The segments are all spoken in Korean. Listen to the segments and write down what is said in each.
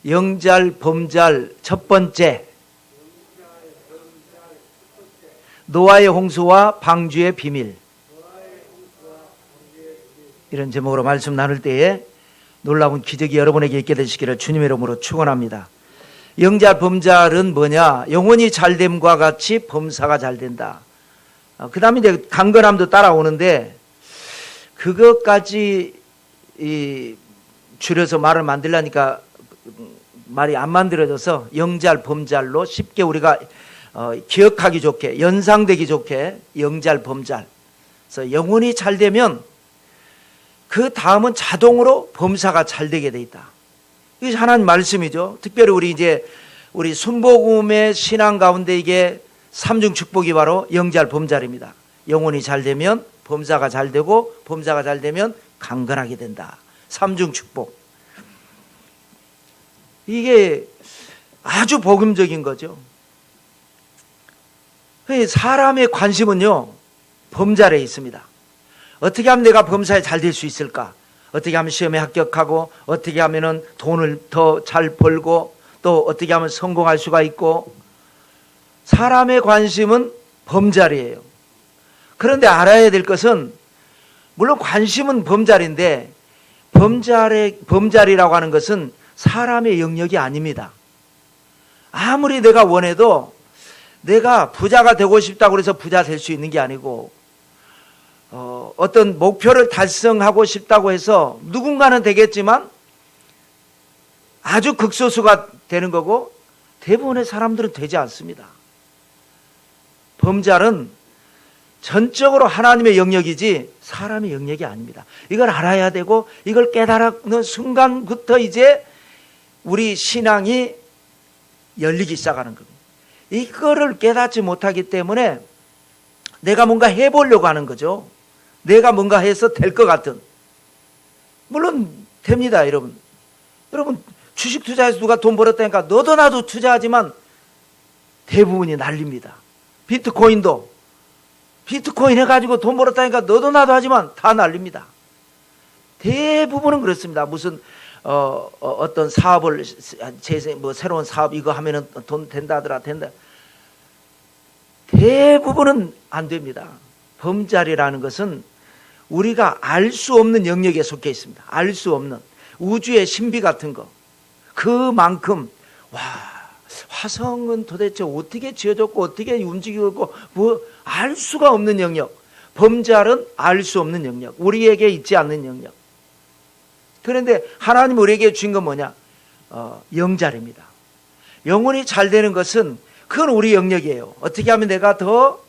영잘, 범잘 첫 번째, 노아의 홍수와 방주의 비밀. 이런 제목으로 말씀 나눌 때에 놀라운 기적이 여러분에게 있게 되시기를 주님의 이름으로 축원합니다. 영잘, 범잘은 뭐냐? 영혼이 잘됨과 같이 범사가 잘된다. 그 다음에 이제 강건함도 따라오는데, 그것까지 줄여서 말을 만들려니까 말이 안 만들어져서 영잘, 범잘로 쉽게 우리가 기억하기 좋게, 연상되기 좋게 영잘, 범잘. 그래서 영혼이 잘 되면 그 다음은 자동으로 범사가 잘 되게 돼 있다. 이게 하나님 말씀이죠. 특별히 우리 순복음의 신앙 가운데 이게 삼중 축복이 바로 영잘, 범잘입니다. 영혼이 잘 되면 범사가 잘 되고, 범사가 잘 되면 강건하게 된다. 삼중 축복. 이게 아주 복음적인 거죠. 사람의 관심은요, 범잘에 있습니다. 어떻게 하면 내가 범사에 잘 될 수 있을까? 어떻게 하면 시험에 합격하고, 어떻게 하면 돈을 더 잘 벌고, 또 어떻게 하면 성공할 수가 있고. 사람의 관심은 범잘이에요. 그런데 알아야 될 것은, 물론 관심은 범잘인데, 범잘이라고 하는 것은 사람의 영역이 아닙니다. 아무리 내가 원해도 내가 부자가 되고 싶다고 해서 부자 될 수 있는 게 아니고, 어떤 목표를 달성하고 싶다고 해서 누군가는 되겠지만 아주 극소수가 되는 거고, 대부분의 사람들은 되지 않습니다. 범잘은 전적으로 하나님의 영역이지 사람의 영역이 아닙니다. 이걸 알아야 되고, 이걸 깨달는 순간부터 이제 우리 신앙이 열리기 시작하는 겁니다. 이거를 깨닫지 못하기 때문에 내가 뭔가 해보려고 하는 거죠. 내가 뭔가 해서 될 것 같은. 물론 됩니다, 여러분. 여러분, 주식 투자해서 누가 돈 벌었다니까 너도 나도 투자하지만 대부분이 날립니다. 비트코인 해가지고 돈 벌었다니까 너도 나도 하지만 다 날립니다. 대부분은 그렇습니다. 무슨 어떤 사업을 새로운 사업 이거 하면은 돈 된다. 대부분은 안 됩니다. 범잘이라는 것은 우리가 알 수 없는 영역에 속해 있습니다. 알 수 없는 우주의 신비 같은 거. 그만큼 화성은 도대체 어떻게 지어졌고 어떻게 움직이고 있고 알 수가 없는 영역. 범잘은 알 수 없는 영역. 우리에게 있지 않는 영역. 그런데 하나님 우리에게 주신 건 뭐냐? 영잘입니다. 영혼이 잘 되는 것은 그건 우리 영역이에요. 어떻게 하면 내가 더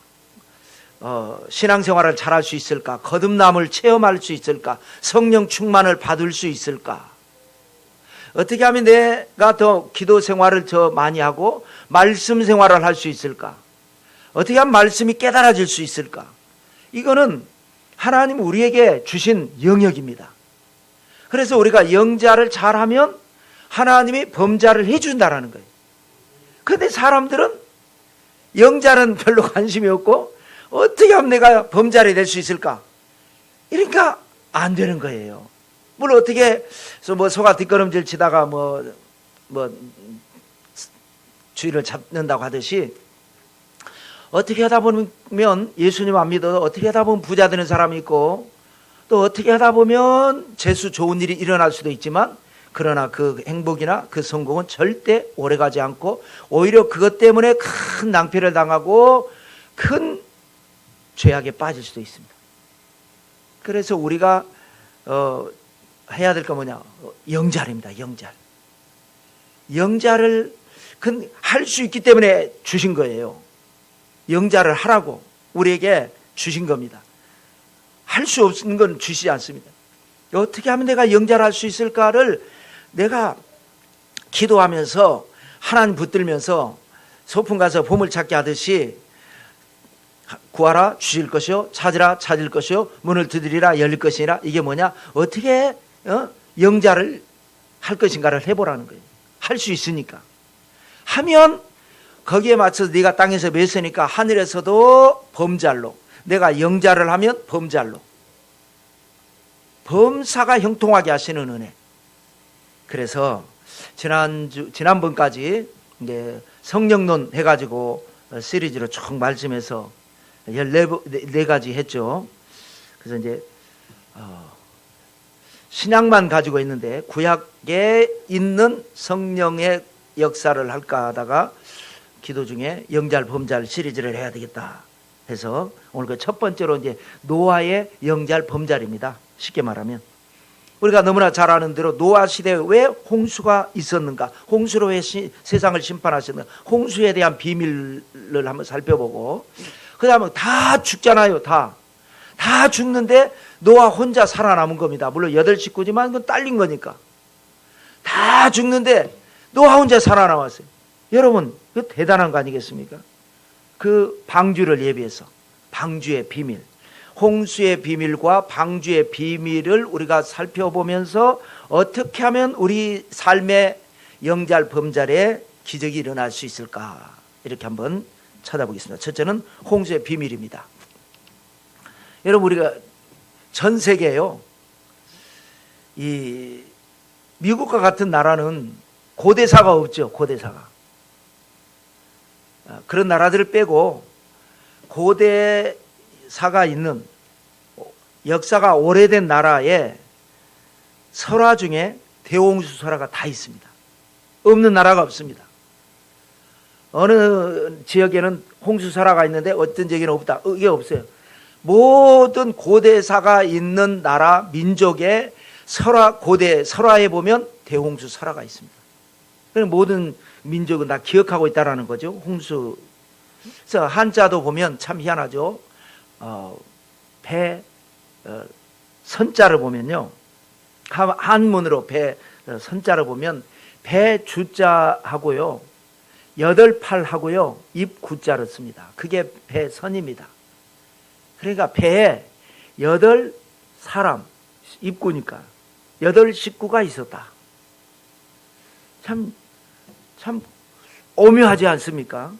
신앙생활을 잘할 수 있을까? 거듭남을 체험할 수 있을까? 성령 충만을 받을 수 있을까? 어떻게 하면 내가 더 기도 생활을 더 많이 하고 말씀 생활을 할 수 있을까? 어떻게 하면 말씀이 깨달아질 수 있을까? 이거는 하나님 우리에게 주신 영역입니다. 그래서 우리가 영잘을 잘하면 하나님이 범잘을 해준다라는 거예요. 그런데 사람들은 영잘은 별로 관심이 없고 어떻게 하면 내가 범잘이 될 수 있을까? 이러니까 안 되는 거예요. 물론 어떻게 소가 뒷걸음질 치다가 주의를 잡는다고 하듯이 어떻게 하다 보면 예수님 안 믿어도 어떻게 하다 보면 부자 되는 사람이 있고 또 어떻게 하다 보면 재수 좋은 일이 일어날 수도 있지만 그러나 그 행복이나 그 성공은 절대 오래가지 않고 오히려 그것 때문에 큰 낭패를 당하고 큰 죄악에 빠질 수도 있습니다. 그래서 우리가 해야 될 건 뭐냐? 영잘입니다. 영잘을 할 수 있기 때문에 주신 거예요. 영잘을 하라고 우리에게 주신 겁니다. 할 수 없는 건 주시지 않습니다. 어떻게 하면 내가 영잘할 수 있을까를 내가 기도하면서 하나님 붙들면서 소풍 가서 보물찾기 하듯이 구하라 주실 것이요 찾으라 찾을 것이요 문을 두드리라 열릴 것이라. 이게 뭐냐? 어떻게 영잘을 할 것인가를 해보라는 거예요. 할 수 있으니까 하면 거기에 맞춰서 네가 땅에서 맺으니까 하늘에서도 범잘로, 내가 영잘을 하면 범잘로, 범사가 형통하게 하시는 은혜. 그래서 지난번까지 이제 성령론 해가지고 시리즈로 쭉 말씀해서 14가지 했죠. 그래서 이제 신약만 가지고 있는데 구약에 있는 성령의 역사를 할까 하다가 기도 중에 영잘 범잘 시리즈를 해야 되겠다 해서 오늘 그 첫 번째로 이제 노아의 영잘 범잘입니다. 쉽게 말하면 우리가 너무나 잘 아는 대로 노아 시대에 왜 홍수가 있었는가, 홍수로 왜 세상을 심판하셨는가, 홍수에 대한 비밀을 한번 살펴보고, 그 다음에 다 죽잖아요. 다 죽는데 노아 혼자 살아남은 겁니다. 물론 8식구지만 그건 딸린 거니까. 다 죽는데 노아 혼자 살아남았어요. 여러분, 그 대단한 거 아니겠습니까? 그 방주를 예비해서, 방주의 비밀, 홍수의 비밀과 방주의 비밀을 우리가 살펴보면서 어떻게 하면 우리 삶의 영잘 범잘에 기적이 일어날 수 있을까, 이렇게 한번 찾아보겠습니다. 첫째는 홍수의 비밀입니다. 여러분, 우리가 전 세계에요, 이 미국과 같은 나라는 고대사가 없죠. 고대사가. 그런 나라들을 빼고 고대사가 있는 역사가 오래된 나라에 설화 중에 대홍수 설화가 다 있습니다. 없는 나라가 없습니다. 어느 지역에는 홍수 설화가 있는데 어떤 지역에는 없다. 이게 없어요. 모든 고대사가 있는 나라 민족의 고대 설화에 보면 대홍수 설화가 있습니다. 그럼 모든 민족은 다 기억하고 있다라는 거죠. 홍수. 그래서 한자도 보면 참 희한하죠. 선자를 보면요, 한문으로 선자를 보면 배 주자하고요, 8팔하고요, 입 구자를 씁니다. 그게 배선입니다. 그러니까 배에 8사람, 입구니까 8식구가 있었다. 참 오묘하지 않습니까?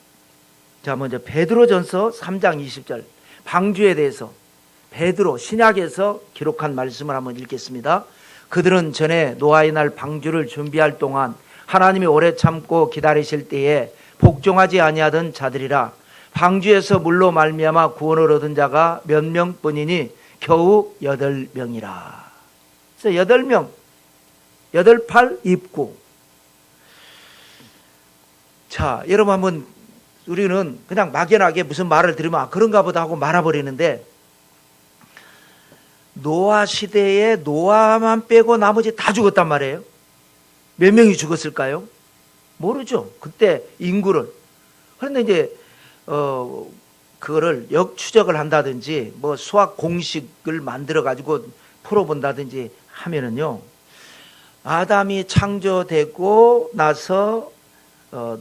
자, 먼저 베드로전서 3장 20절 방주에 대해서 베드로 신약에서 기록한 말씀을 한번 읽겠습니다. 그들은 전에 노아의 날 방주를 준비할 동안 하나님이 오래 참고 기다리실 때에 복종하지 아니하던 자들이라. 방주에서 물로 말미암아 구원을 얻은 자가 몇 명뿐이니 겨우 8명이라. 그래서 8명, 8팔 입구. 자, 여러분, 한번 우리는 그냥 막연하게 무슨 말을 들으면 그런가 보다 하고 말아버리는데, 노아 시대에 노아만 빼고 나머지 다 죽었단 말이에요. 몇 명이 죽었을까요? 모르죠. 그때 인구를. 그런데 이제 그거를 역추적을 한다든지 뭐 수학 공식을 만들어 가지고 풀어본다든지 하면은요, 아담이 창조되고 나서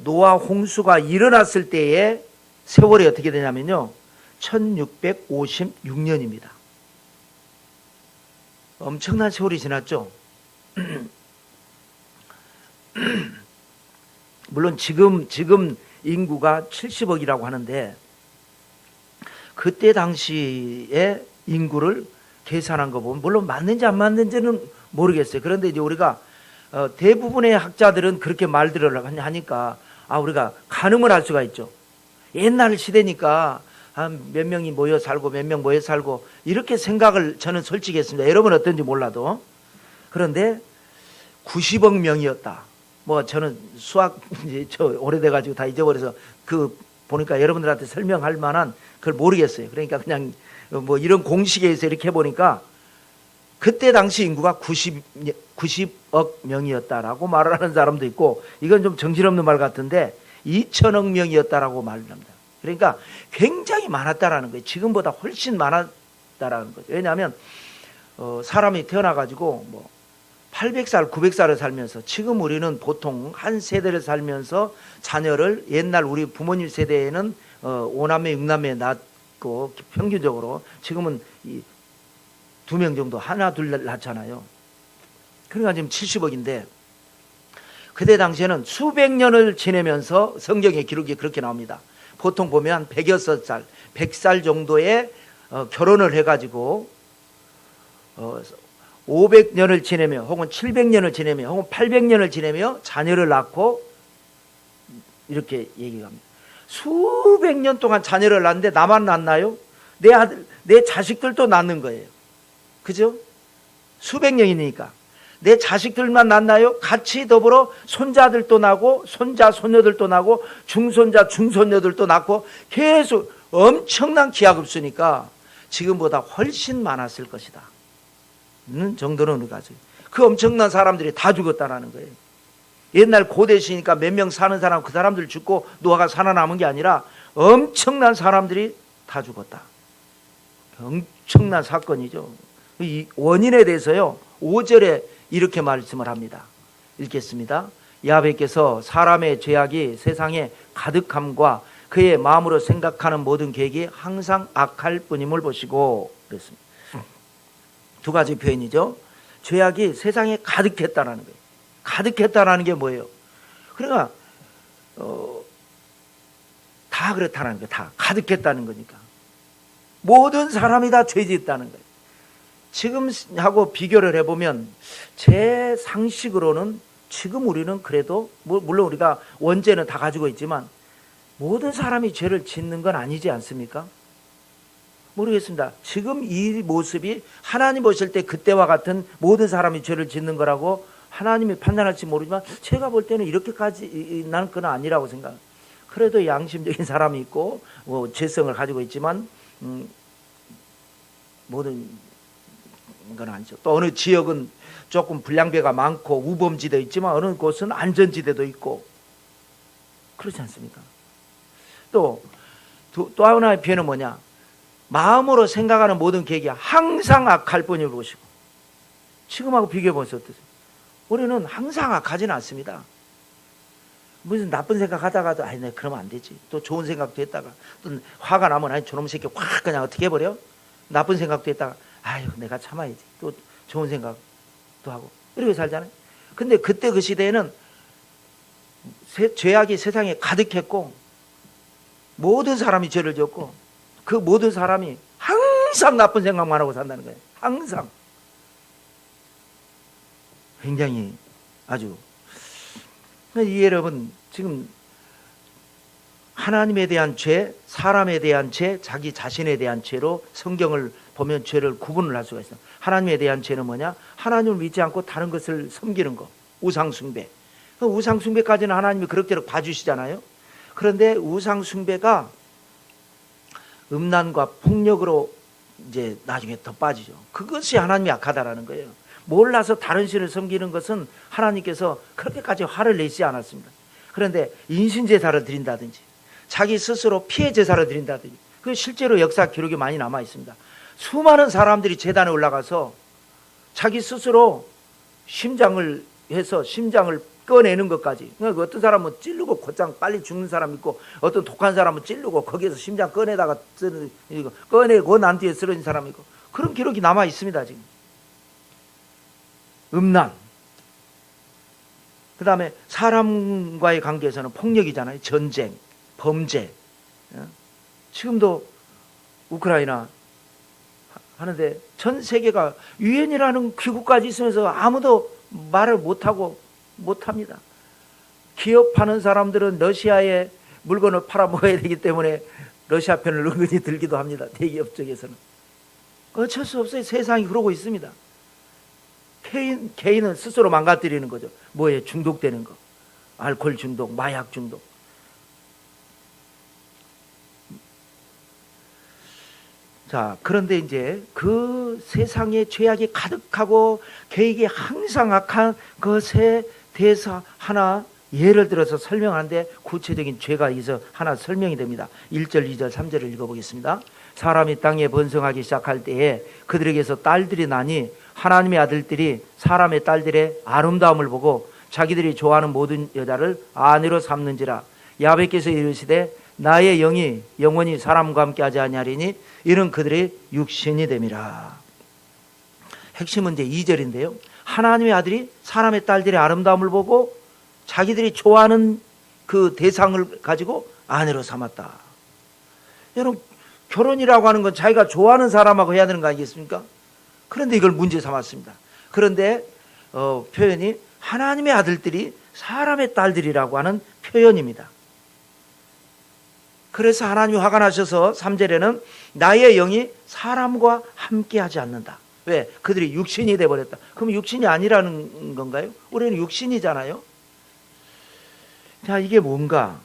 노아 홍수가 일어났을 때의 세월이 어떻게 되냐면요, 1656년입니다. 엄청난 세월이 지났죠. 물론 지금 인구가 70억이라고 하는데, 그때 당시에 인구를 계산한 거 보면 물론 맞는지 안 맞는지는 모르겠어요. 그런데 이제 우리가 대부분의 학자들은 그렇게 말들을 하니까 우리가 가늠을 할 수가 있죠. 옛날 시대니까 한 몇 명이 모여 살고 몇 명 모여 살고 이렇게 생각을 저는 솔직히 했습니다. 여러분 어떤지 몰라도. 그런데 90억 명이었다. 뭐 저는 수학 이제 오래돼가지고 다 잊어버려서 보니까 여러분들한테 설명할 만한 그걸 모르겠어요. 그러니까 그냥 뭐 이런 공식에서 이렇게 해보니까 그때 당시 인구가 90억 명이었다라고 말을 하는 사람도 있고, 이건 좀 정신없는 말 같은데 2천억 명이었다라고 말을 합니다. 그러니까 굉장히 많았다라는 거예요. 지금보다 훨씬 많았다라는 거죠. 왜냐하면 사람이 태어나가지고 뭐 800살, 900살을 살면서, 지금 우리는 보통 한 세대를 살면서 자녀를, 옛날 우리 부모님 세대에는 5남매, 6남매 낳고 평균적으로 지금은 2명 정도, 하나, 둘 낳잖아요. 그러니까 지금 70억인데, 그때 당시에는 수백 년을 지내면서 성경의 기록이 그렇게 나옵니다. 보통 보면 106살, 100살 정도의 결혼을 해가지고 500년을 지내며 혹은 700년을 지내며 혹은 800년을 지내며 자녀를 낳고 이렇게 얘기합니다. 수백 년 동안 자녀를 낳는데 나만 낳나요? 내 아들, 내 자식들도 낳는 거예요. 그죠? 수백 년이니까. 내 자식들만 낳나요? 같이 더불어 손자들도 낳고 손자, 손녀들도 낳고 중손자, 중손녀들도 낳고 계속 엄청난 기하급수니까 지금보다 훨씬 많았을 것이다. 는 정도는 우리가 그 엄청난 사람들이 다 죽었다라는 거예요. 옛날 고대시니까 몇 명 사는 사람 그 사람들 죽고 노아가 살아남은 게 아니라 엄청난 사람들이 다 죽었다. 엄청난 사건이죠. 이 원인에 대해서요 5절에 이렇게 말씀을 합니다. 읽겠습니다. 야훼께서 사람의 죄악이 세상에 가득함과 그의 마음으로 생각하는 모든 계획이 항상 악할 뿐임을 보시고 그랬습니다. 두 가지 표현이죠. 죄악이 세상에 가득했다라는 거예요. 가득했다라는 게 뭐예요? 그러니까 다 그렇다는 거예요. 다 가득했다는 거니까. 모든 사람이 다 죄짓다는 거예요. 지금하고 비교를 해보면 제 상식으로는 지금 우리는 그래도 물론 우리가 원죄는 다 가지고 있지만 모든 사람이 죄를 짓는 건 아니지 않습니까? 모르겠습니다. 지금 이 모습이 하나님 보실 때 그때와 같은 모든 사람이 죄를 짓는 거라고 하나님이 판단할지 모르지만 제가 볼 때는 이렇게까지 나는 그건 아니라고 생각합니다. 그래도 양심적인 사람이 있고 죄성을 가지고 있지만 모든 건 아니죠. 또 어느 지역은 조금 불량배가 많고 우범지대 있지만 어느 곳은 안전지대도 있고 그렇지 않습니까? 또 하나의 표현은 뭐냐? 마음으로 생각하는 모든 계획이 항상 악할 뿐임을 보시고 지금하고 비교해 보세요. 어떠세요? 우리는 항상 악하지는 않습니다. 무슨 나쁜 생각 하다가도 아니 내가 그러면 안 되지. 또 좋은 생각도 했다가 또 화가 나면 아니 저놈 새끼 확 그냥 어떻게 해버려? 나쁜 생각도 했다가 아유 내가 참아야지. 또 좋은 생각도 하고 이렇게 살잖아요. 근데 그때 그 시대에는 죄악이 세상에 가득했고 모든 사람이 죄를 지었고 그 모든 사람이 항상 나쁜 생각만 하고 산다는 거예요. 항상. 굉장히 아주 이 여러분 지금 하나님에 대한 죄, 사람에 대한 죄, 자기 자신에 대한 죄로 성경을 보면 죄를 구분을 할 수가 있어요. 하나님에 대한 죄는 뭐냐? 하나님을 믿지 않고 다른 것을 섬기는 거. 우상숭배. 우상숭배까지는 하나님이 그럭저럭 봐주시잖아요. 그런데 우상숭배가 음란과 폭력으로 이제 나중에 더 빠지죠. 그것이 하나님이 악하다라는 거예요. 몰라서 다른 신을 섬기는 것은 하나님께서 그렇게까지 화를 내시지 않았습니다. 그런데 인신제사를 드린다든지 자기 스스로 피해 제사를 드린다든지 그 실제로 역사 기록이 많이 남아 있습니다. 수많은 사람들이 제단에 올라가서 자기 스스로 심장을 해서 심장을 꺼내는 것까지. 그러니까 어떤 사람은 찌르고 곧장 빨리 죽는 사람 있고 어떤 독한 사람은 찌르고 거기에서 심장 꺼내다가 꺼내고 난 뒤에 쓰러진 사람 있고 그런 기록이 남아 있습니다. 지금 음란, 그 다음에 사람과의 관계에서는 폭력이잖아요. 전쟁, 범죄. 지금도 우크라이나 하는데 전 세계가 유엔이라는 기구까지 있으면서 아무도 말을 못합니다. 기업하는 사람들은 러시아에 물건을 팔아먹어야 되기 때문에 러시아 편을 은근히 들기도 합니다. 대기업 쪽에서는. 어쩔 수 없어요. 세상이 그러고 있습니다. 개인은 스스로 망가뜨리는 거죠. 뭐에 중독되는 거. 알코올 중독, 마약 중독. 자, 그런데 이제 그 세상에 죄악이 가득하고 계획이 항상 악한 것에 대해서 하나 예를 들어서 설명하는데 구체적인 죄가 여기서 하나 설명이 됩니다. 1절, 2절, 3절을 읽어보겠습니다. 사람이 땅에 번성하기 시작할 때에 그들에게서 딸들이 나니 하나님의 아들들이 사람의 딸들의 아름다움을 보고 자기들이 좋아하는 모든 여자를 아내로 삼는지라. 야훼께서 이르시되 나의 영이 영원히 사람과 함께 하지 아니하리니 이는 그들의 육신이 됨이라. 핵심은 이제 2절인데요. 하나님의 아들이 사람의 딸들의 아름다움을 보고 자기들이 좋아하는 그 대상을 가지고 아내로 삼았다. 여러분, 결혼이라고 하는 건 자기가 좋아하는 사람하고 해야 되는 거 아니겠습니까? 그런데 이걸 문제 삼았습니다. 그런데 표현이 하나님의 아들들이 사람의 딸들이라고 하는 표현입니다. 그래서 하나님이 화가 나셔서 3절에는 나의 영이 사람과 함께하지 않는다. 왜? 그들이 육신이 되어버렸다. 그럼 육신이 아니라는 건가요? 우리는 육신이잖아요. 자, 이게 뭔가?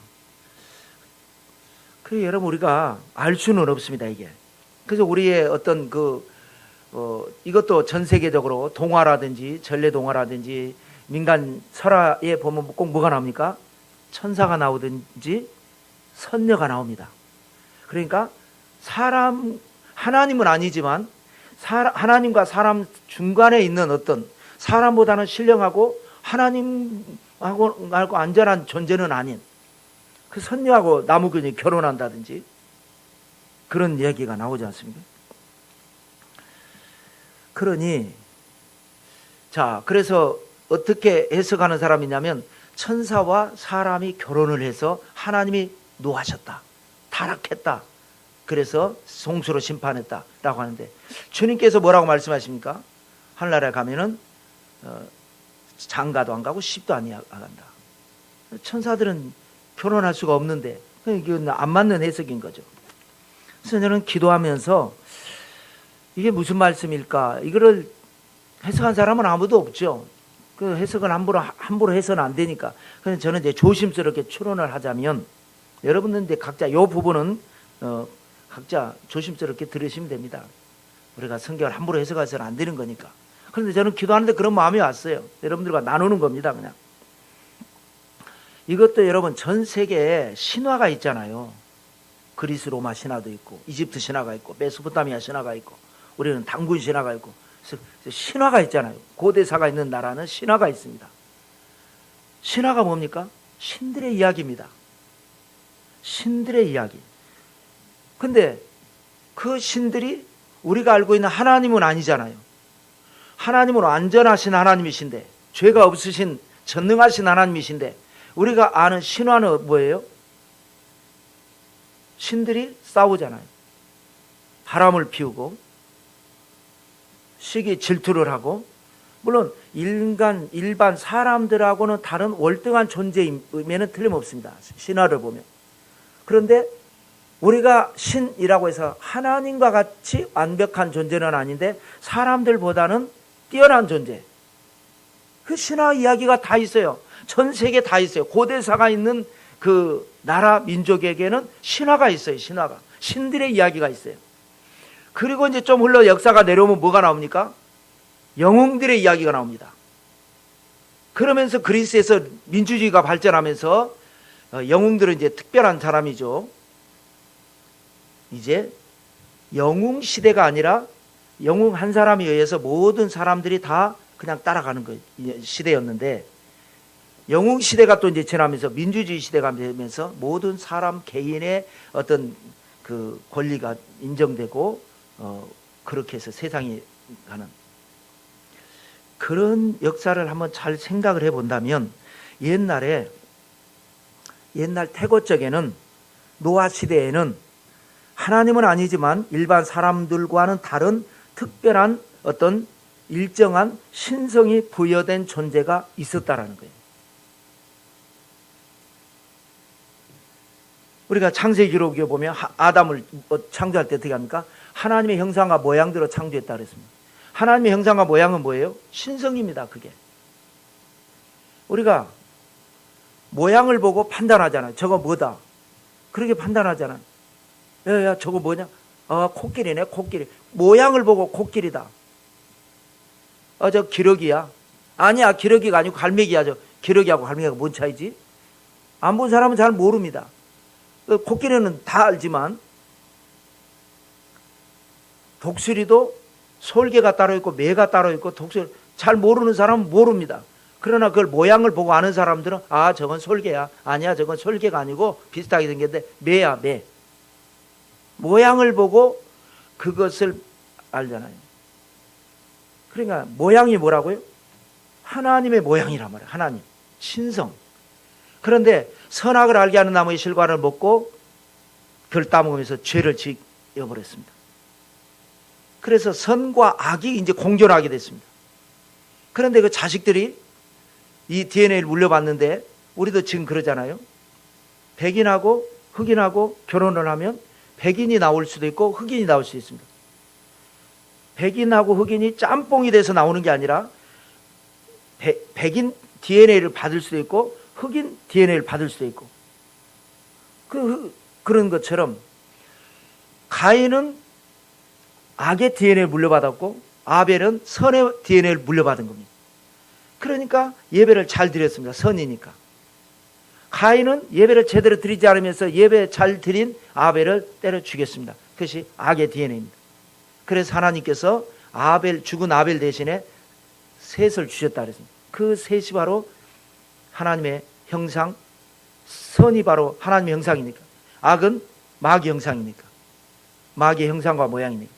그래, 여러분, 우리가 알 수는 없습니다, 이게. 그래서 우리의 어떤 이것도 전 세계적으로 동화라든지 전래동화라든지 민간 설화에 보면 꼭 뭐가 나옵니까? 천사가 나오든지 선녀가 나옵니다. 그러니까 하나님은 아니지만 하나님과 사람 중간에 있는 어떤 사람보다는 신령하고 하나님하고 안전한 존재는 아닌 그 선녀하고 나무꾼이 결혼한다든지 그런 얘기가 나오지 않습니까? 그러니 자, 그래서 어떻게 해석하는 사람이냐면 천사와 사람이 결혼을 해서 하나님이 노하셨다, 타락했다, 그래서 송수로 심판했다라고 하는데 주님께서 뭐라고 말씀하십니까? 하늘나라에 가면은 장가도 안 가고 십도 안 간다. 천사들은 결혼할 수가 없는데 이건 안 맞는 해석인 거죠. 그래서 저는 기도하면서 이게 무슨 말씀일까? 이거를 해석한 사람은 아무도 없죠. 그 해석은 함부로 해서는 안 되니까. 그래서 저는 이제 조심스럽게 추론을 하자면 여러분들 이제 각자 이 부분은 각자 조심스럽게 들으시면 됩니다. 우리가 성경을 함부로 해석해서는 안 되는 거니까. 그런데 저는 기도하는데 그런 마음이 왔어요. 여러분들과 나누는 겁니다, 그냥. 이것도 여러분 전 세계에 신화가 있잖아요. 그리스 로마 신화도 있고 이집트 신화가 있고 메소포타미아 신화가 있고 우리는 당군 신화가 있고 신화가 있잖아요. 고대사가 있는 나라는 신화가 있습니다. 신화가 뭡니까? 신들의 이야기입니다. 신들의 이야기. 근데 그 신들이 우리가 알고 있는 하나님은 아니잖아요. 하나님은 완전하신 하나님이신데 죄가 없으신 전능하신 하나님이신데 우리가 아는 신화는 뭐예요? 신들이 싸우잖아요. 바람을 피우고 시기 질투를 하고 물론 일반 사람들하고는 다른 월등한 존재임에는 틀림없습니다. 신화를 보면. 그런데 우리가 신이라고 해서 하나님과 같이 완벽한 존재는 아닌데 사람들보다는 뛰어난 존재. 그 신화 이야기가 다 있어요. 전 세계 다 있어요. 고대사가 있는 그 나라 민족에게는 신화가 있어요. 신화가. 신들의 이야기가 있어요. 그리고 이제 좀 흘러 역사가 내려오면 뭐가 나옵니까? 영웅들의 이야기가 나옵니다. 그러면서 그리스에서 민주주의가 발전하면서 영웅들은 이제 특별한 사람이죠. 이제 영웅 시대가 아니라 영웅 한 사람에 의해서 모든 사람들이 다 그냥 따라가는 시대였는데 영웅 시대가 또 이제 지나면서 민주주의 시대가 되면서 모든 사람 개인의 어떤 그 권리가 인정되고 그렇게 해서 세상이 가는 그런 역사를 한번 잘 생각을 해본다면 옛날 태고적에는 노아 시대에는 하나님은 아니지만 일반 사람들과는 다른 특별한 어떤 일정한 신성이 부여된 존재가 있었다라는 거예요. 우리가 창세기 기록에 보면 아담을 창조할 때 어떻게 합니까? 하나님의 형상과 모양대로 창조했다 그랬습니다. 하나님의 형상과 모양은 뭐예요? 신성입니다. 그게. 우리가 모양을 보고 판단하잖아요. 저거 뭐다. 그렇게 판단하잖아요. 야, 저거 뭐냐? 코끼리네, 코끼리. 모양을 보고 코끼리다. 저 기러기야. 아니야, 기러기가 아니고 갈매기야. 저 기러기하고 갈매기가 뭔 차이지? 안 본 사람은 잘 모릅니다. 코끼리는 다 알지만 독수리도 솔개가 따로 있고 매가 따로 있고 독수리 잘 모르는 사람은 모릅니다. 그러나 그걸 모양을 보고 아는 사람들은 저건 솔개야. 아니야, 저건 솔개가 아니고 비슷하게 생겼는데 매야, 매. 모양을 보고 그것을 알잖아요. 그러니까 모양이 뭐라고요? 하나님의 모양이란 말이에요. 하나님, 신성. 그런데 선악을 알게 하는 나무의 실과를 먹고 그걸 따먹으면서 죄를 지어버렸습니다. 그래서 선과 악이 이제 공존하게 됐습니다. 그런데 그 자식들이 이 DNA를 물려받는데 우리도 지금 그러잖아요. 백인하고 흑인하고 결혼을 하면 백인이 나올 수도 있고 흑인이 나올 수 있습니다. 백인하고 흑인이 짬뽕이 돼서 나오는 게 아니라 백인 DNA를 받을 수도 있고 흑인 DNA를 받을 수도 있고 그런 것처럼 가인은 악의 DNA를 물려받았고 아벨은 선의 DNA를 물려받은 겁니다. 그러니까 예배를 잘 드렸습니다. 선이니까. 가인은 예배를 제대로 드리지 않으면서 예배 잘 드린 아벨을 때려 죽였습니다. 그것이 악의 DNA입니다. 그래서 하나님께서 죽은 아벨 대신에 셋을 주셨다 그랬습니다. 그 셋이 바로 하나님의 형상, 선이 바로 하나님의 형상이니까, 악은 마귀의 형상이니까, 마귀의 형상과 모양이니까.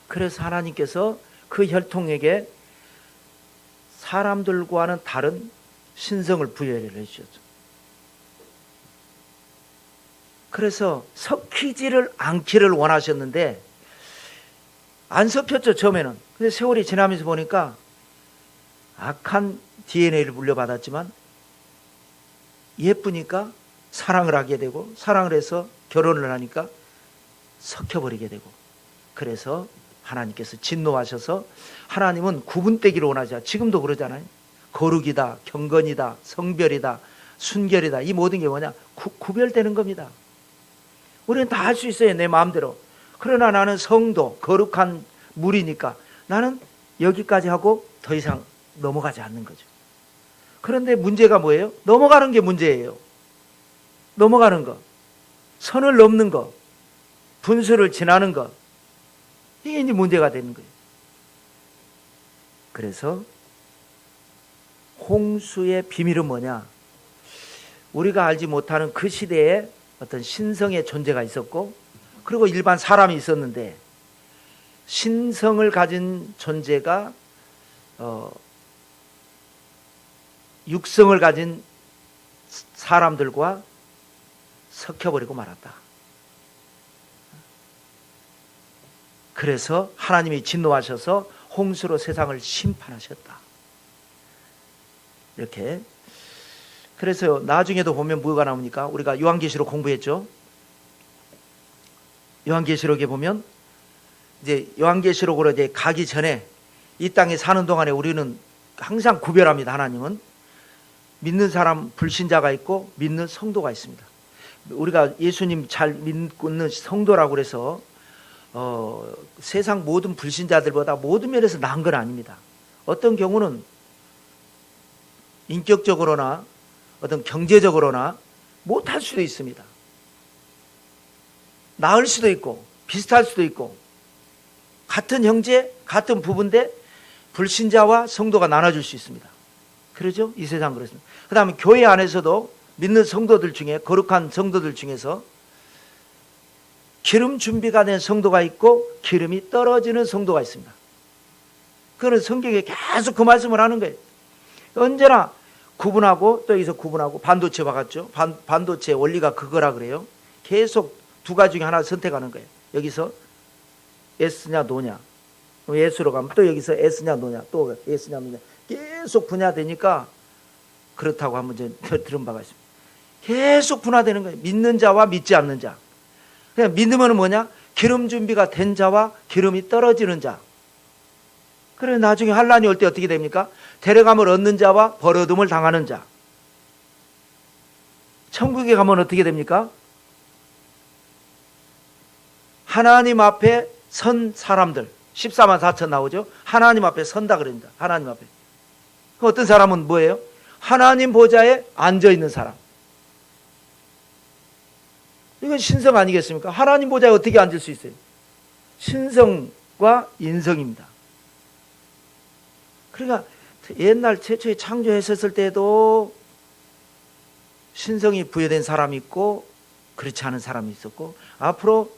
그래서 하나님께서 그 혈통에게 사람들과는 다른 신성을 부여를 해주셨죠. 그래서 섞이지를 않기를 원하셨는데 안 섞였죠, 처음에는. 근데 세월이 지나면서 보니까 악한 DNA를 물려받았지만 예쁘니까 사랑을 하게 되고, 사랑을 해서 결혼을 하니까 섞여버리게 되고, 그래서 하나님께서 진노하셔서, 하나님은 구분되기를 원하자. 지금도 그러잖아요. 거룩이다, 경건이다, 성별이다, 순결이다, 이 모든 게 뭐냐? 구별되는 겁니다. 우리는 다 할 수 있어요, 내 마음대로. 그러나 나는 성도, 거룩한 물이니까 나는 여기까지 하고 더 이상 넘어가지 않는 거죠. 그런데 문제가 뭐예요? 넘어가는 게 문제예요. 넘어가는 거, 선을 넘는 거, 분수를 지나는 거, 이게 이제 문제가 되는 거예요. 그래서 홍수의 비밀은 뭐냐? 우리가 알지 못하는 그 시대에 어떤 신성의 존재가 있었고, 그리고 일반 사람이 있었는데, 신성을 가진 존재가 육성을 가진 사람들과 섞여버리고 말았다. 그래서 하나님이 진노하셔서 홍수로 세상을 심판하셨다. 이렇게. 그래서 나중에도 보면 뭐가 나옵니까? 우리가 요한계시록 공부했죠. 요한계시록에 보면 이제 요한계시록으로 이제 가기 전에 이 땅에 사는 동안에 우리는 항상 구별합니다. 하나님은 믿는 사람, 불신자가 있고 믿는 성도가 있습니다. 우리가 예수님 잘 믿는 성도라고 그래서 세상 모든 불신자들보다 모든 면에서 나은 건 아닙니다. 어떤 경우는 인격적으로나 어떤 경제적으로나 못할 수도 있습니다. 나을 수도 있고 비슷할 수도 있고, 같은 형제, 같은 부부인데 불신자와 성도가 나눠줄 수 있습니다. 그러죠? 이 세상 그렇습니다. 그 다음에 교회 안에서도 믿는 성도들 중에, 거룩한 성도들 중에서 기름 준비가 된 성도가 있고 기름이 떨어지는 성도가 있습니다. 그거는 성경에 계속 그 말씀을 하는 거예요. 언제나 구분하고, 또 여기서 구분하고, 반도체와 같죠. 반도체 원리가 그거라 그래요. 계속 두 가지 중에 하나 선택하는 거예요. 여기서 예스냐 노냐, 예수로 가면 또 여기서 예스냐 노냐, 또 예스냐 노냐, 계속 분야되니까 그렇다고 한번 들은 바가 있습니다. 계속 분화되는 거예요. 믿는 자와 믿지 않는 자. 그냥 믿으면 뭐냐? 기름 준비가 된 자와 기름이 떨어지는 자. 그래, 나중에 환란이 올 때 어떻게 됩니까? 데려감을 얻는 자와 버려둠을 당하는 자. 천국에 가면 어떻게 됩니까? 하나님 앞에 선 사람들, 14만 4천 나오죠? 하나님 앞에 선다 그럽니다. 하나님 앞에. 어떤 사람은 뭐예요? 하나님 보좌에 앉아있는 사람. 이건 신성 아니겠습니까? 하나님 보좌에 어떻게 앉을 수 있어요? 신성과 인성입니다. 그러니까 옛날 최초에 창조했었을 때도 신성이 부여된 사람이 있고 그렇지 않은 사람이 있었고, 앞으로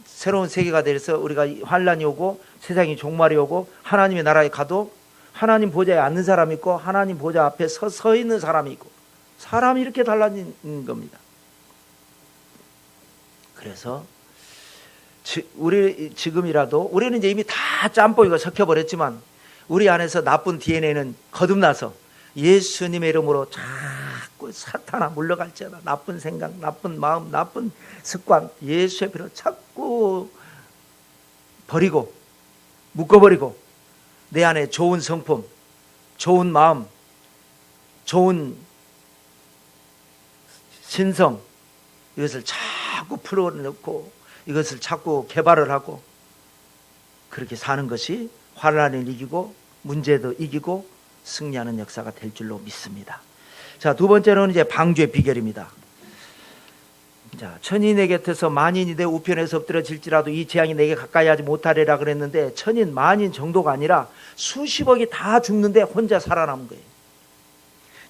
새로운 세계가 돼서 우리가 환란이 오고 세상이 종말이 오고 하나님의 나라에 가도 하나님 보좌에 앉는 사람이 있고 하나님 보좌 앞에 서 있는 사람이 있고, 사람이 이렇게 달라진 겁니다. 그래서 우리 지금이라도 우리는 이제 이미 다 짬뽕이가 섞여버렸지만 우리 안에서 나쁜 DNA는 거듭나서 예수님의 이름으로 자꾸 사탄아 물러갈지어다. 나쁜 생각, 나쁜 마음, 나쁜 습관 예수의 피로 자꾸 버리고 묶어버리고 내 안에 좋은 성품, 좋은 마음, 좋은 신성 이것을 자꾸 풀어넣고 이것을 자꾸 개발을 하고 그렇게 사는 것이 환난을 이기고 문제도 이기고 승리하는 역사가 될 줄로 믿습니다. 자, 두 번째로는 이제 방주의 비결입니다. 자, 천이 내 곁에서 만인이 내 우편에서 엎드러질지라도 이 재앙이 내게 가까이 하지 못하리라 그랬는데 천인 만인 정도가 아니라 수십억이 다 죽는데 혼자 살아남은 거예요.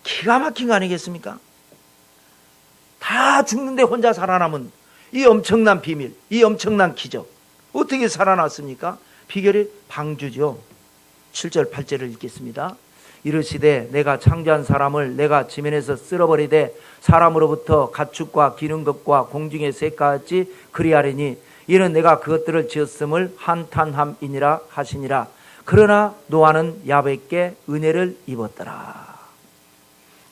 기가 막힌 거 아니겠습니까? 다 죽는데 혼자 살아남은 이 엄청난 비밀, 이 엄청난 기적 어떻게 살아났습니까? 비결이 방주죠. 7절 8절을 읽겠습니다. 이르시되 내가 창조한 사람을 내가 지면에서 쓸어버리되 사람으로부터 가축과 기는 것과 공중의 새까지 그리하리니 이는 내가 그것들을 지었음을 한탄함이니라 하시니라. 그러나 노아는 야곱에게 은혜를 입었더라.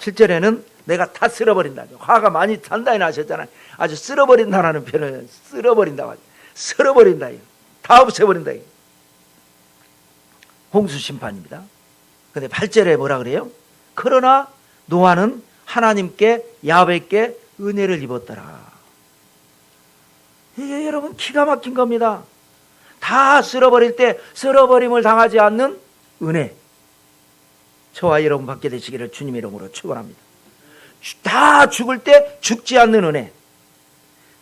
7절에는 내가 다 쓸어버린다. 화가 많이 단다 하셨잖아요. 아주 쓸어버린다라는 표현을 쓸어버린다고 하죠. 쓸어버린다. 다 없애버린다. 홍수 심판입니다. 근데 8절에 뭐라 그래요? 그러나 노아는 하나님께 야곱에게 은혜를 입었더라. 이게 여러분 기가 막힌 겁니다. 다 쓸어버릴 때 쓸어버림을 당하지 않는 은혜. 저와 여러분 받게 되시기를 주님의 이름으로 축원합니다. 다 죽을 때 죽지 않는 은혜.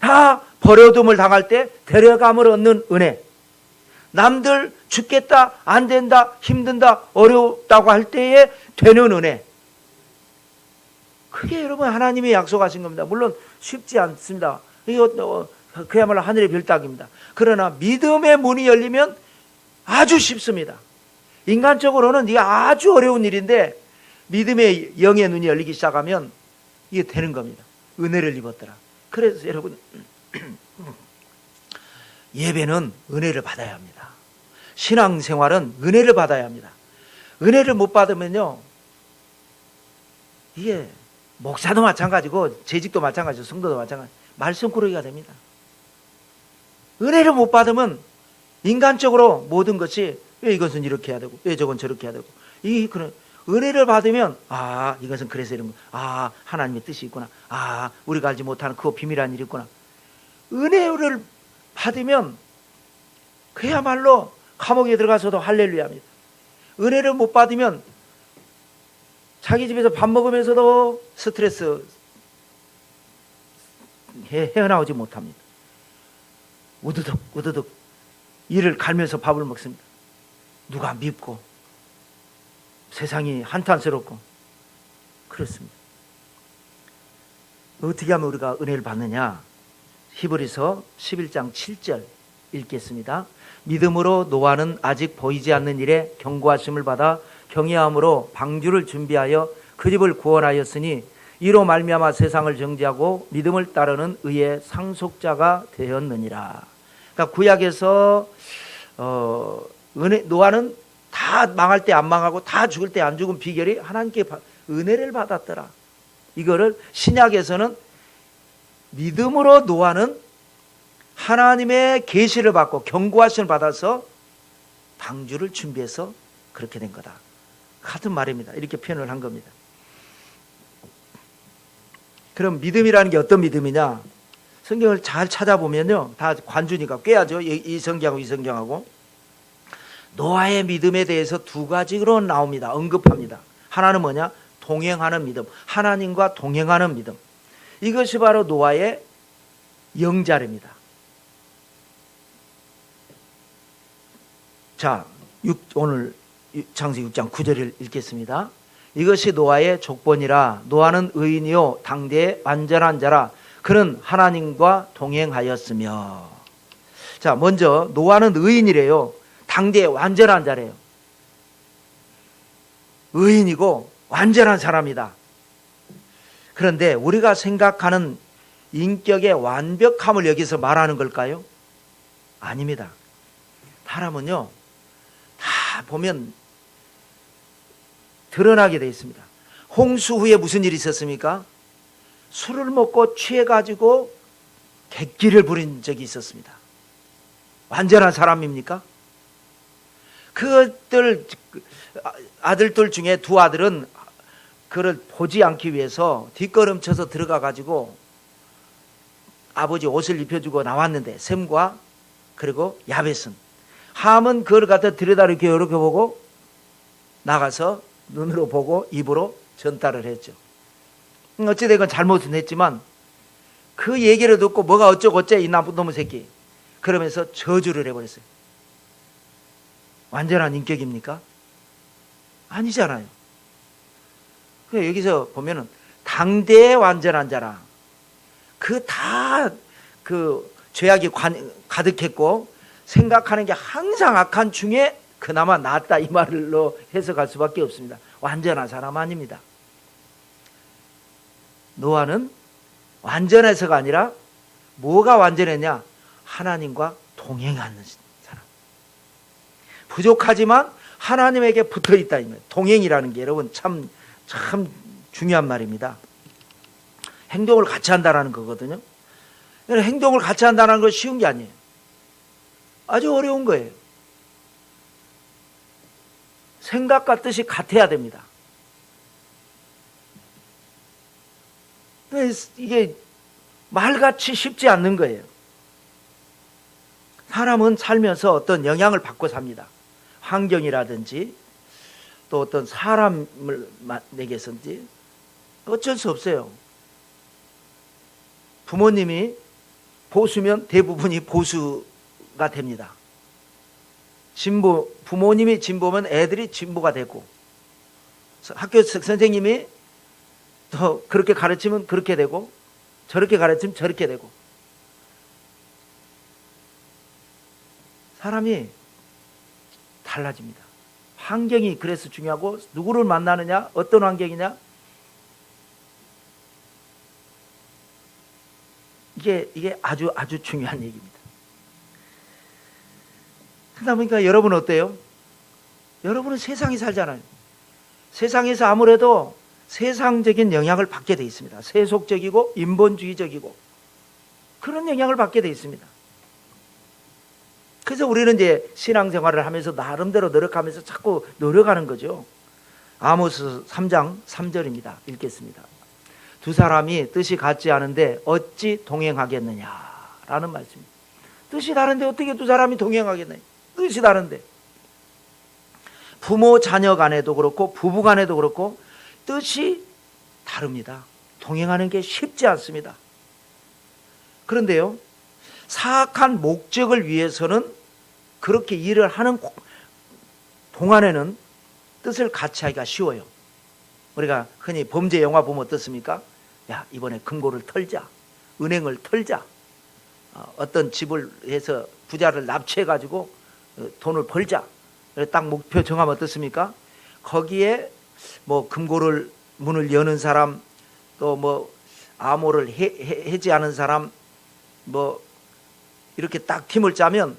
다 버려둠을 당할 때 데려감을 얻는 은혜. 남들 죽겠다, 안 된다, 힘든다, 어렵다고 할 때에 되는 은혜. 그게 여러분 하나님이 약속하신 겁니다. 물론 쉽지 않습니다. 이거 그야말로 하늘의 별따기입니다. 그러나 믿음의 문이 열리면 아주 쉽습니다. 인간적으로는 이게 아주 어려운 일인데 믿음의 영의 눈이 열리기 시작하면 이게 되는 겁니다. 은혜를 입었더라. 그래서 여러분 예배는 은혜를 받아야 합니다. 신앙생활은 은혜를 받아야 합니다. 은혜를 못 받으면요 이게 목사도 마찬가지고 재직도 마찬가지고 성도도 마찬가지고 말썽꾸러기가 됩니다. 은혜를 못 받으면 인간적으로 모든 것이 왜 이것은 이렇게 해야 되고 왜 저건 저렇게 해야 되고 그런 은혜를 받으면 이것은 그래서 이런 거 하나님의 뜻이 있구나. 우리가 알지 못하는 그 비밀한 일이 있구나. 은혜를 받으면 그야말로 감옥에 들어가서도 할렐루야입니다. 은혜를 못 받으면 자기 집에서 밥 먹으면서도 스트레스 헤어나오지 못합니다. 우드득 이를 갈면서 밥을 먹습니다. 누가 밉고 세상이 한탄스럽고 그렇습니다. 어떻게 하면 우리가 은혜를 받느냐? 히브리서 11장 7절 읽겠습니다. 믿음으로 노아는 아직 보이지 않는 일에 경고하심을 받아 경외함으로 방주를 준비하여 그 집을 구원하였으니 이로 말미암아 세상을 정죄하고 믿음을 따르는 의의 상속자가 되었느니라. 그러니까 구약에서 노아는 다 망할 때 안 망하고 다 죽을 때 안 죽은 비결이 하나님께 은혜를 받았더라. 이거를 신약에서는 믿음으로 노아는 하나님의 계시를 받고 경고하심을 받아서 방주를 준비해서 그렇게 된 거다. 같은 말입니다. 이렇게 표현을 한 겁니다. 그럼 믿음이라는 게 어떤 믿음이냐? 성경을 잘 찾아보면요, 다 관주니까 꿰야죠. 이 성경하고 이 성경하고. 노아의 믿음에 대해서 두 가지로 나옵니다. 언급합니다. 하나는 뭐냐? 동행하는 믿음. 하나님과 동행하는 믿음. 이것이 바로 노아의 영자입니다. 자, 오늘 창세기 6장 9절을 읽겠습니다. 이것이 노아의 족본이라. 노아는 의인이요 당대의 완전한 자라. 그는 하나님과 동행하였으며. 자, 먼저 노아는 의인이래요. 당대의 완전한 자래요. 의인이고 완전한 사람이다. 그런데 우리가 생각하는 인격의 완벽함을 여기서 말하는 걸까요? 아닙니다. 사람은요, 다 보면 드러나게 되어 있습니다. 홍수 후에 무슨 일이 있었습니까? 술을 먹고 취해가지고 객기를 부린 적이 있었습니다. 완전한 사람입니까? 그들 아들들 중에 두 아들은 그를 보지 않기 위해서 뒷걸음쳐서 들어가가지고 아버지 옷을 입혀주고 나왔는데, 셈과 그리고 야벳은, 함은 그걸 갖다 들여다 이렇게 보고 나가서 눈으로 보고 입으로 전달을 했죠. 어찌되건 잘못은 했지만 그 얘기를 듣고 뭐가 어쩌고 어째 이 나쁜 놈의 새끼, 그러면서 저주를 해버렸어요. 완전한 인격입니까? 아니잖아요. 여기서 보면은 당대의 완전한 자라, 그 죄악이 가득했고 생각하는 게 항상 악한 중에 그나마 낫다, 이 말로 해석할 수밖에 없습니다. 완전한 사람 아닙니다. 노아는 완전해서가 아니라 뭐가 완전했냐? 하나님과 동행하는 사람. 부족하지만 하나님에게 붙어 있다. 동행이라는 게 여러분 참 중요한 말입니다. 행동을 같이 한다는 거거든요. 행동을 같이 한다는 건 쉬운 게 아니에요. 아주 어려운 거예요. 생각과 뜻이 같아야 됩니다. 이게 말같이 쉽지 않는 거예요. 사람은 살면서 어떤 영향을 받고 삽니다. 환경이라든지 또 어떤 사람을 내게서인지 어쩔 수 없어요. 부모님이 보수면 대부분이 보수가 됩니다. 부모님이 진보면 애들이 진보가 되고, 학교 선생님이 더 그렇게 가르치면 그렇게 되고, 저렇게 가르치면 저렇게 되고, 사람이 달라집니다. 환경이 그래서 중요하고, 누구를 만나느냐, 어떤 환경이냐, 이게 아주 중요한 얘기입니다. 그러다 보니까 여러분 어때요? 여러분은 세상에 살잖아요. 세상에서 아무래도 세상적인 영향을 받게 돼 있습니다. 세속적이고 인본주의적이고 그런 영향을 받게 돼 있습니다. 그래서 우리는 이제 신앙생활을 하면서 나름대로 노력하면서 자꾸 노력하는 거죠. 아모스 3장 3절입니다. 읽겠습니다. 두 사람이 뜻이 같지 않은데 어찌 동행하겠느냐라는 말씀입니다. 뜻이 다른데 어떻게 두 사람이 동행하겠느냐? 뜻이 다른데. 부모 자녀 간에도 그렇고 부부 간에도 그렇고 뜻이 다릅니다. 동행하는 게 쉽지 않습니다. 그런데요, 사악한 목적을 위해서는 그렇게 일을 하는 동안에는 뜻을 같이 하기가 쉬워요. 우리가 흔히 범죄 영화 보면 어떻습니까? 야, 이번에 금고를 털자, 은행을 털자, 어떤 집을 해서 부자를 납치해가지고 돈을 벌자, 딱 목표 정하면 어떻습니까? 거기에 뭐 금고를 문을 여는 사람, 또 뭐 암호를 해지하는 사람, 뭐 이렇게 딱 팀을 짜면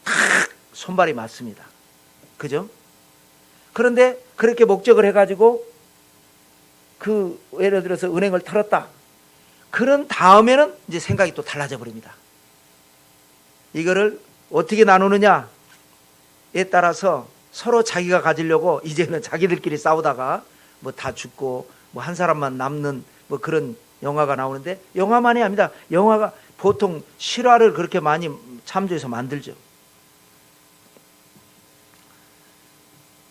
탁 손발이 맞습니다. 그죠? 그런데 그렇게 목적을 해가지고 예를 들어서 은행을 털었다. 그런 다음에는 이제 생각이 또 달라져 버립니다. 이거를 어떻게 나누느냐에 따라서 서로 자기가 가지려고 이제는 자기들끼리 싸우다가 뭐 다 죽고 뭐 한 사람만 남는 뭐 그런 영화가 나오는데, 영화만이 아닙니다. 영화가 보통 실화를 그렇게 많이 참조해서 만들죠.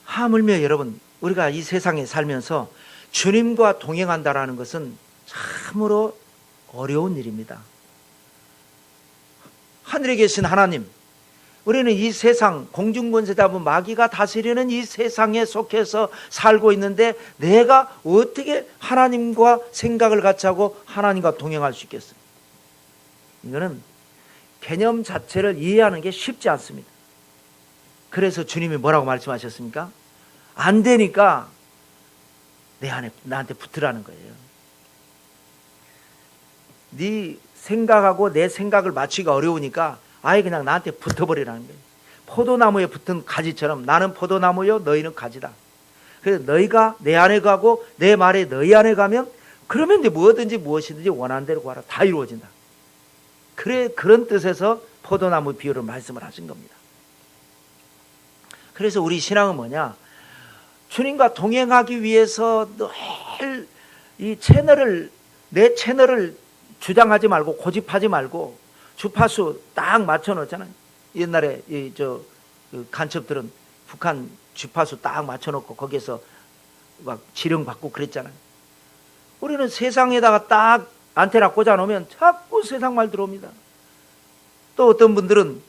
하물며 여러분, 우리가 이 세상에 살면서 주님과 동행한다라는 것은 참으로 어려운 일입니다. 하늘에 계신 하나님, 우리는 이 세상, 공중권세자분 마귀가 다스리는 이 세상에 속해서 살고 있는데 내가 어떻게 하나님과 생각을 같이 하고 하나님과 동행할 수 있겠어요? 이거는 개념 자체를 이해하는 게 쉽지 않습니다. 그래서 주님이 뭐라고 말씀하셨습니까? 안 되니까 나한테 붙으라는 거예요. 네 생각하고 내 생각을 맞추기가 어려우니까 아예 그냥 나한테 붙어버리라는 거예요. 포도나무에 붙은 가지처럼 나는 포도나무요 너희는 가지다. 그래서 너희가 내 안에 가고 내 말에 너희 안에 가면 그러면 이제 뭐든지 무엇이든지 원하는 대로 구하라. 다 이루어진다. 그래, 그런 뜻에서 포도나무 비유를 말씀을 하신 겁니다. 그래서 우리 신앙은 뭐냐? 주님과 동행하기 위해서 늘 이 채널을, 내 채널을 주장하지 말고 고집하지 말고 주파수 딱 맞춰 놓잖아요. 옛날에 그 간첩들은 북한 주파수 딱 맞춰 놓고 거기에서 막 지령받고 그랬잖아요. 우리는 세상에다가 딱 안테나 꽂아 놓으면 자꾸 세상 말 들어옵니다. 또 어떤 분들은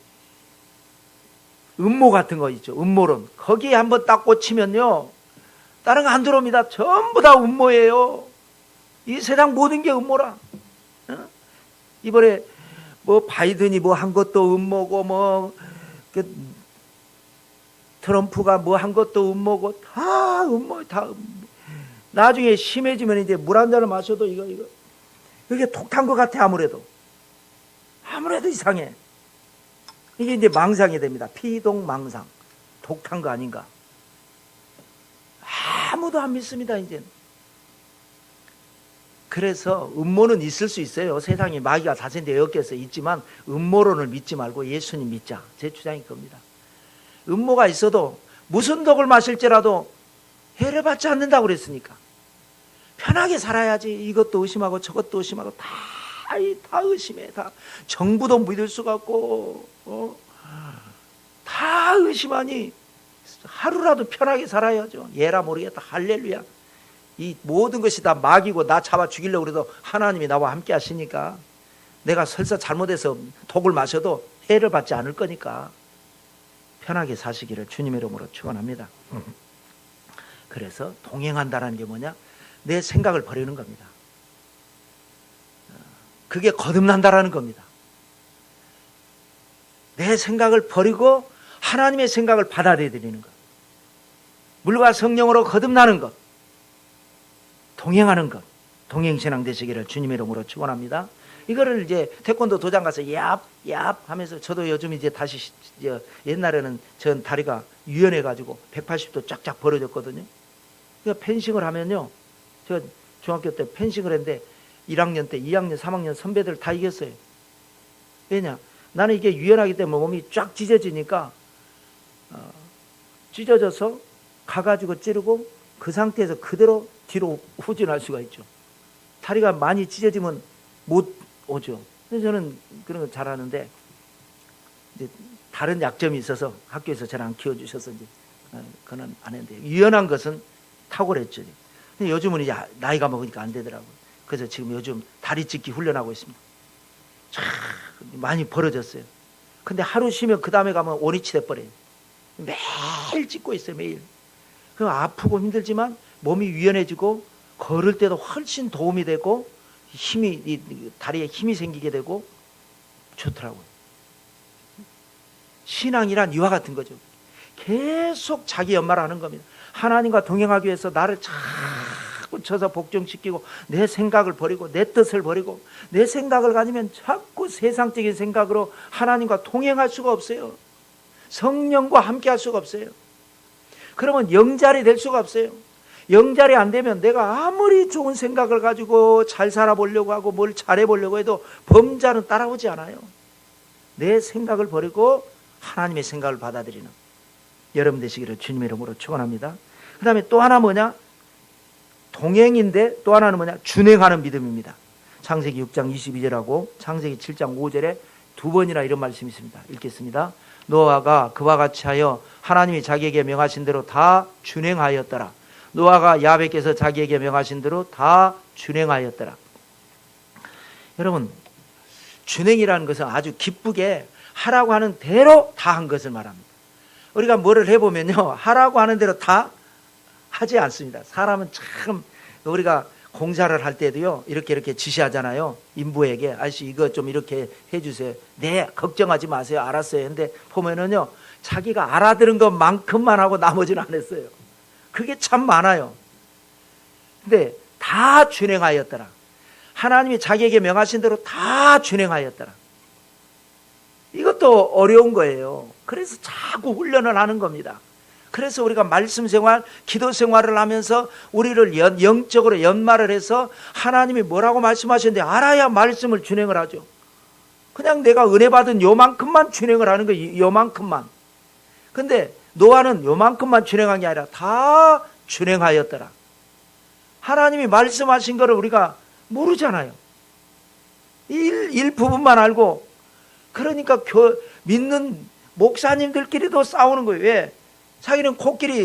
음모 같은 거 있죠. 음모론. 거기에 한번 딱 꽂히면요, 다른 거 안 들어옵니다. 전부 다 음모예요. 이 세상 모든 게 음모라. 이번에 뭐 바이든이 뭐 한 것도 음모고, 뭐 트럼프가 뭐 한 것도 음모고, 다 음모, 다 음모. 나중에 심해지면 이제 물 한 잔을 마셔도 이게 독 탄 것 같아. 아무래도 이상해. 이게 이제 망상이 됩니다. 피동망상. 독 탄 거 아닌가. 아무도 안 믿습니다, 이제는. 그래서 음모는 있을 수 있어요. 세상에 마귀가 다스린데 엮여서 있지만 음모론을 믿지 말고 예수님 믿자. 제 주장이 그겁니다. 음모가 있어도 무슨 독을 마실지라도 해를 받지 않는다고 그랬으니까 편하게 살아야지. 이것도 의심하고 저것도 의심하고 다 의심해. 다 정부도 믿을 수가 없고 다 의심하니 하루라도 편하게 살아야죠. 얘라 모르겠다. 할렐루야. 이 모든 것이 다 마귀고 나 잡아 죽이려고 그래도 하나님이 나와 함께 하시니까 내가 설사 잘못해서 독을 마셔도 해를 받지 않을 거니까 편하게 사시기를 주님의 이름으로 축원합니다. 그래서 동행한다는 게 뭐냐? 내 생각을 버리는 겁니다. 그게 거듭난다라는 겁니다. 내 생각을 버리고 하나님의 생각을 받아들이는 것. 물과 성령으로 거듭나는 것. 동행하는 것. 동행신앙 되시기를 주님의 이름으로 축원합니다. 이거를 이제 태권도 도장 가서 얍 하면서 저도 요즘 이제 다시 옛날에는 전 다리가 유연해 가지고 180도 쫙쫙 벌어졌거든요. 그러니까 펜싱을 하면요. 제가 중학교 때 펜싱을 했는데 1학년 때 2학년 3학년 선배들 다 이겼어요. 왜냐? 나는 이게 유연하기 때문에 몸이 쫙 찢어지니까 찢어져서 가가지고 찌르고 그 상태에서 그대로 뒤로 후진할 수가 있죠. 다리가 많이 찢어지면 못 오죠. 그래서 저는 그런 거 잘하는데 이제 다른 약점이 있어서 학교에서 저를 안 키워주셔서 이제 그건 안 했는데 유연한 것은 탁월했죠. 근데 요즘은 이제 나이가 먹으니까 안 되더라고요. 그래서 지금 요즘 다리 찢기 훈련하고 있습니다. 참 많이 벌어졌어요. 근데 하루 쉬면 그 다음에 가면 원위치 돼버려요. 매일 찢고 있어요. 매일. 그럼 아프고 힘들지만 몸이 유연해지고 걸을 때도 훨씬 도움이 되고 힘이 다리에 힘이 생기게 되고 좋더라고요. 신앙이란 이와 같은 거죠. 계속 자기 연말을 하는 겁니다. 하나님과 동행하기 위해서 나를 자꾸 쳐서 복종시키고 내 생각을 버리고 내 뜻을 버리고 내 생각을 가지면 자꾸 세상적인 생각으로 하나님과 동행할 수가 없어요. 성령과 함께 할 수가 없어요. 그러면 영잘이 될 수가 없어요. 영잘이 안 되면 내가 아무리 좋은 생각을 가지고 잘 살아보려고 하고 뭘 잘해보려고 해도 범자는 따라오지 않아요. 내 생각을 버리고 하나님의 생각을 받아들이는 여러분 되시기를 주님의 이름으로 축원합니다. 그 다음에 또 하나 뭐냐? 동행인데 또 하나는 뭐냐? 준행하는 믿음입니다. 창세기 6장 22절하고 창세기 7장 5절에 두 번이나 이런 말씀이 있습니다. 읽겠습니다. 노아가 그와 같이 하여 하나님이 자기에게 명하신 대로 다 준행하였더라. 노아가 야훼께서 자기에게 명하신 대로 다 준행하였더라. 여러분, 준행이라는 것은 아주 기쁘게 하라고 하는 대로 다 한 것을 말합니다. 우리가 뭐를 해보면요, 하라고 하는 대로 다 하지 않습니다. 사람은 참, 우리가 공사를 할 때도요, 이렇게 지시하잖아요. 인부에게, 아저씨 이거 좀 이렇게 해주세요. 네, 걱정하지 마세요. 알았어요. 근데 보면은요, 자기가 알아들은 것만큼만 하고 나머지는 안 했어요. 그게 참 많아요. 근데 다 준행하였더라. 하나님이 자기에게 명하신 대로 다 준행하였더라. 이것도 그것도 어려운 거예요. 그래서 자꾸 훈련을 하는 겁니다. 그래서 우리가 말씀 생활, 기도 생활을 하면서 우리를 영적으로 연마를 해서 하나님이 뭐라고 말씀하셨는데 알아야 말씀을 준행을 하죠. 그냥 내가 은혜 받은 요만큼만 준행을 하는 거예요. 요만큼만. 근데 노아는 요만큼만 준행한 게 아니라 다 준행하였더라. 하나님이 말씀하신 거를 우리가 모르잖아요. 일부분만 알고. 그러니까 믿는 목사님들끼리도 싸우는 거예요. 왜? 자기는 코를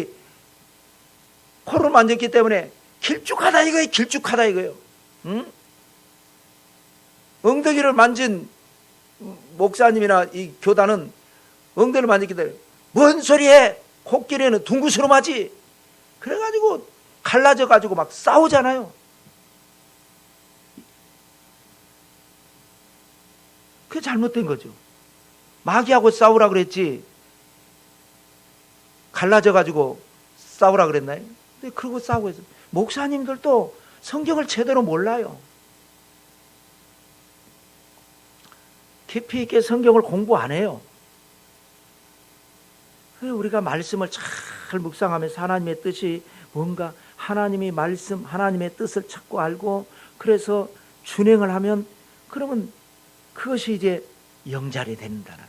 만졌기 때문에 길쭉하다 이거예요. 길쭉하다 이거예요. 응? 엉덩이를 만진 목사님이나 이 교단은 엉덩이를 만졌기 때문에 뭔 소리해? 코끼리는 둥그스름하지. 그래가지고 갈라져가지고 막 싸우잖아요. 그게 잘못된 거죠. 마귀하고 싸우라 그랬지 갈라져가지고 싸우라 그랬나요? 근데 그러고 싸우고 있어요. 목사님들도 성경을 제대로 몰라요. 깊이 있게 성경을 공부 안 해요. 우리가 말씀을 잘 묵상하면서 하나님의 뜻이 뭔가 하나님의 말씀, 하나님의 뜻을 찾고 알고 그래서 준행을 하면 그러면 그것이 이제 영잘이 된다는.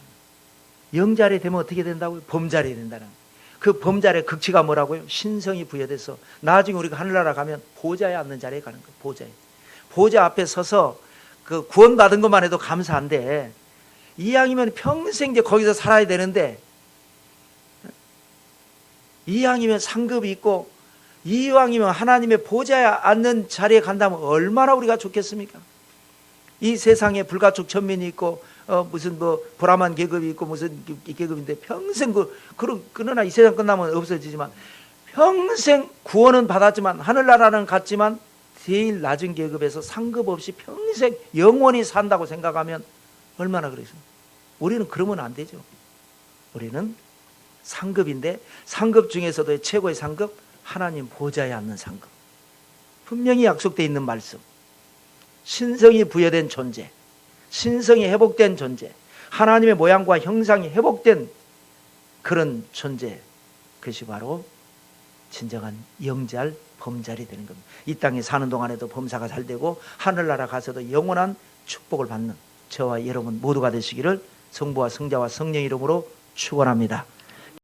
영잘이 되면 어떻게 된다고요? 범잘이 된다는. 그 범잘의 극치가 뭐라고요? 신성이 부여돼서 나중에 우리가 하늘나라 가면 보좌에 앉는 자리에 가는 거예요. 보좌에. 보좌 앞에 서서 그 구원받은 것만 해도 감사한데 이왕이면 평생 이제 거기서 살아야 되는데 이왕이면 상급이 있고 이왕이면 하나님의 보좌에 앉는 자리에 간다면 얼마나 우리가 좋겠습니까? 이 세상에 불가촉 천민이 있고 무슨 뭐 브라만 계급이 있고 무슨 계급인데 평생 그러나 이 세상 끝나면 없어지지만 평생 구원은 받았지만 하늘나라는 갔지만 제일 낮은 계급에서 상급 없이 평생 영원히 산다고 생각하면 얼마나 그러겠습니까? 우리는 그러면 안 되죠. 우리는 상급인데 상급 중에서도 최고의 상급 하나님 보좌에 앉는 상급. 분명히 약속되어 있는 말씀. 신성이 부여된 존재, 신성이 회복된 존재, 하나님의 모양과 형상이 회복된 그런 존재, 그것이 바로 진정한 영잘, 범잘이 되는 겁니다. 이 땅에 사는 동안에도 범사가 잘 되고 하늘나라 가서도 영원한 축복을 받는 저와 여러분 모두가 되시기를 성부와 성자와 성령 이름으로 축원합니다.